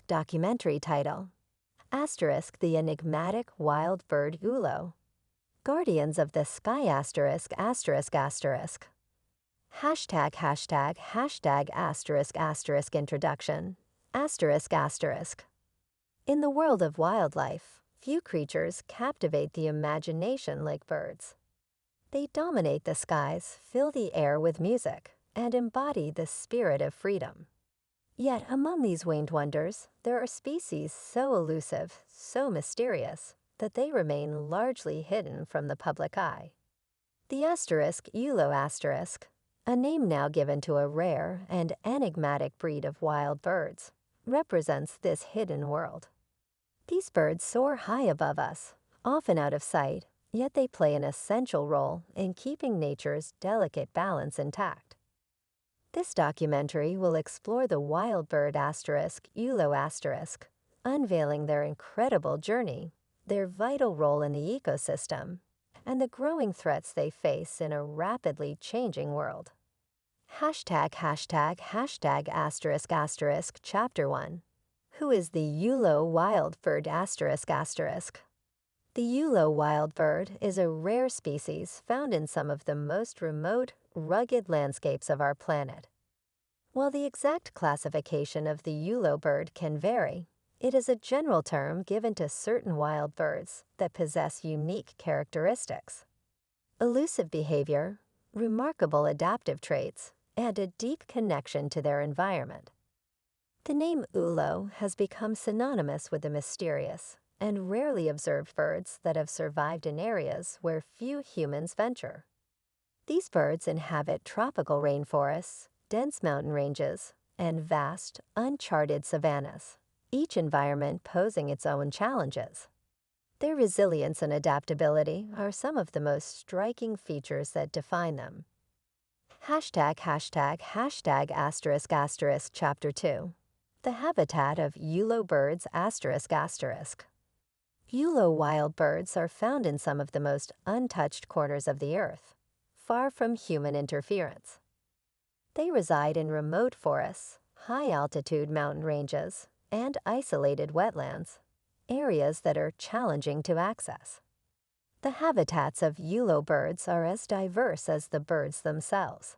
Documentary title. The enigmatic wild bird ulo. Guardians of the sky *******. Introduction. In the world of wildlife, few creatures captivate the imagination like birds. They dominate the skies, fill the air with music, and embody the spirit of freedom. Yet among these winged wonders, there are species so elusive, so mysterious, that they remain largely hidden from the public eye. The ulo, a name now given to a rare and enigmatic breed of wild birds, represents this hidden world. These birds soar high above us, often out of sight, yet they play an essential role in keeping nature's delicate balance intact. This documentary will explore the wild bird ulo, unveiling their incredible journey, their vital role in the ecosystem, and the growing threats they face in a rapidly changing world. Chapter 1. Who is the ulo wild bird *****? The ulo wild bird is a rare species found in some of the most remote, rugged landscapes of our planet. While the exact classification of the ulo bird can vary, it is a general term given to certain wild birds that possess unique characteristics. Elusive behavior, remarkable adaptive traits, and a deep connection to their environment. The name ulo has become synonymous with the mysterious and rarely observed birds that have survived in areas where few humans venture. These birds inhabit tropical rainforests, dense mountain ranges, and vast, uncharted savannas, each environment posing its own challenges. Their resilience and adaptability are some of the most striking features that define them. Chapter 2. The habitat of ulo birds Ulo wild birds are found in some of the most untouched corners of the earth, far from human interference. They reside in remote forests, high-altitude mountain ranges, and isolated wetlands, areas that are challenging to access. The habitats of ulo birds are as diverse as the birds themselves.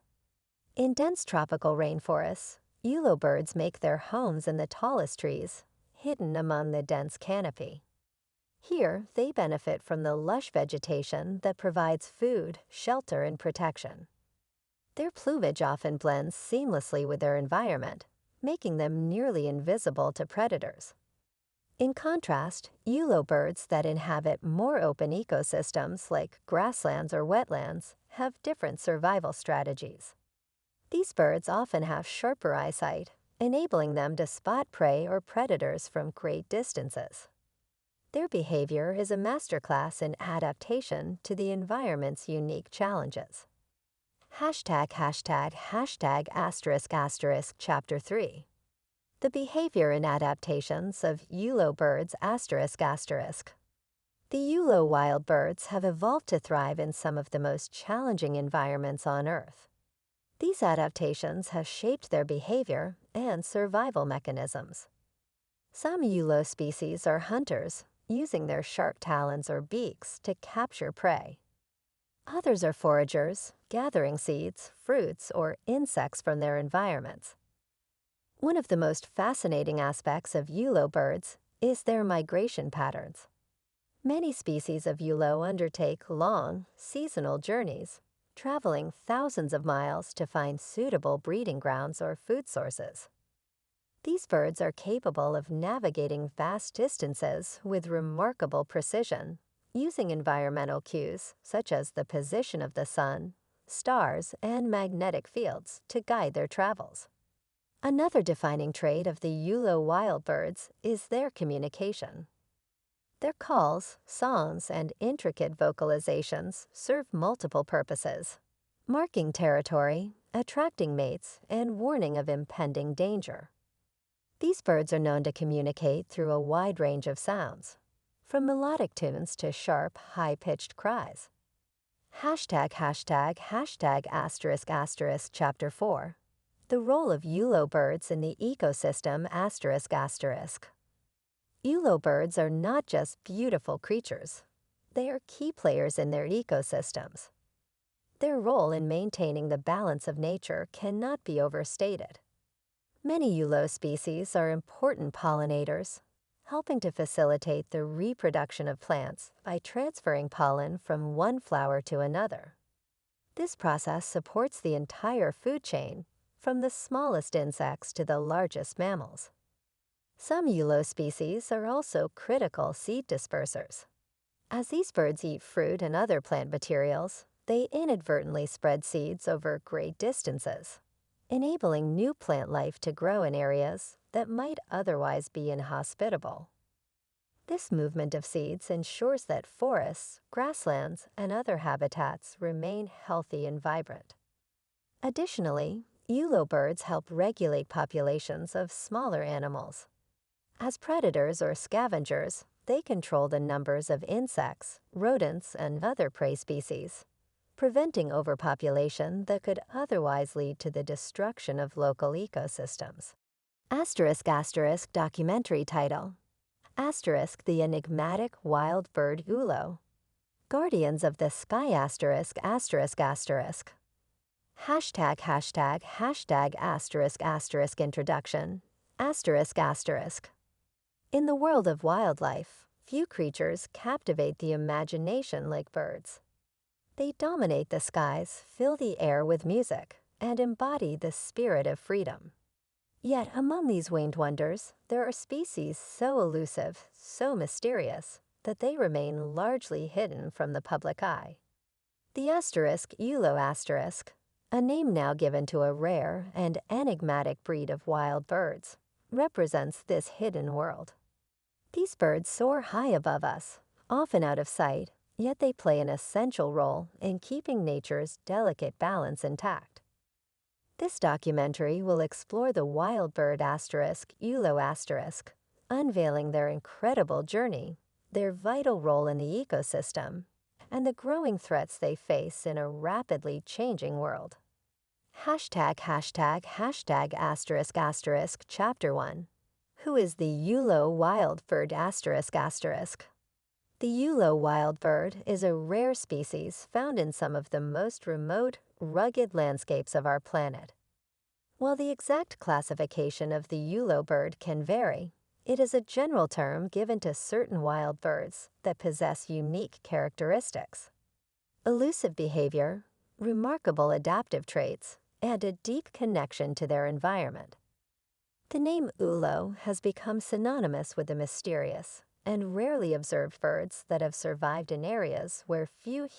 In dense tropical rainforests, ulo birds make their homes in the tallest trees, hidden among the dense canopy. Here, they benefit from the lush vegetation that provides food, shelter, and protection. Their plumage often blends seamlessly with their environment, making them nearly invisible to predators. In contrast, ulo birds that inhabit more open ecosystems like grasslands or wetlands have different survival strategies. These birds often have sharper eyesight, enabling them to spot prey or predators from great distances. Their behavior is a masterclass in adaptation to the environment's unique challenges. Chapter 3. The behavior and adaptations of ulo birds The ulo wild birds have evolved to thrive in some of the most challenging environments on Earth. These adaptations have shaped their behavior and survival mechanisms. Some ulo species are hunters, using their sharp talons or beaks to capture prey. Others are foragers, gathering seeds, fruits, or insects from their environments. One of the most fascinating aspects of ulo birds is their migration patterns. Many species of ulo undertake long, seasonal journeys, traveling thousands of miles to find suitable breeding grounds or food sources. These birds are capable of navigating vast distances with remarkable precision, using environmental cues such as the position of the sun, stars, and magnetic fields to guide their travels. Another defining trait of the ulo wild birds is their communication. Their calls, songs, and intricate vocalizations serve multiple purposes, marking territory, attracting mates, and warning of impending danger. These birds are known to communicate through a wide range of sounds, from melodic tunes to sharp, high-pitched cries. Chapter 4. The role of Eulo birds in the ecosystem ****. Eulo birds are not just beautiful creatures. They are key players in their ecosystems. Their role in maintaining the balance of nature cannot be overstated. Many Eulo species are important pollinators, helping to facilitate the reproduction of plants by transferring pollen from one flower to another. This process supports the entire food chain, from the smallest insects to the largest mammals. Some Eulo species are also critical seed dispersers. As these birds eat fruit and other plant materials, they inadvertently spread seeds over great distances, enabling new plant life to grow in areas that might otherwise be inhospitable. This movement of seeds ensures that forests, grasslands, and other habitats remain healthy and vibrant. Additionally, Eulo birds help regulate populations of smaller animals. As predators or scavengers, they control the numbers of insects, rodents, and other prey species, preventing overpopulation that could otherwise lead to the destruction of local ecosystems. *** documentary title. *** The enigmatic wild bird Eulo. Guardians of the Sky ****. Introduction. In the world of wildlife, few creatures captivate the imagination like birds. They dominate the skies, fill the air with music, and embody the spirit of freedom. Yet among these winged wonders, there are species so elusive, so mysterious, that they remain largely hidden from the public eye. The Eulo***, a name now given to a rare and enigmatic breed of wild birds, represents this hidden world. These birds soar high above us, often out of sight, yet they play an essential role in keeping nature's delicate balance intact. This documentary will explore the wild bird Eulo***, unveiling their incredible journey, their vital role in the ecosystem, and the growing threats they face in a rapidly changing world. Chapter 1. Who is the Eulo wild bird ****? The Eulo wild bird is a rare species found in some of the most remote, rugged landscapes of our planet. While the exact classification of the Eulo bird can vary, it is a general term given to certain wild birds that possess unique characteristics. Elusive behavior, remarkable adaptive traits, and a deep connection to their environment. The name Eulo has become synonymous with the mysterious and rarely observed birds that have survived in areas where few humans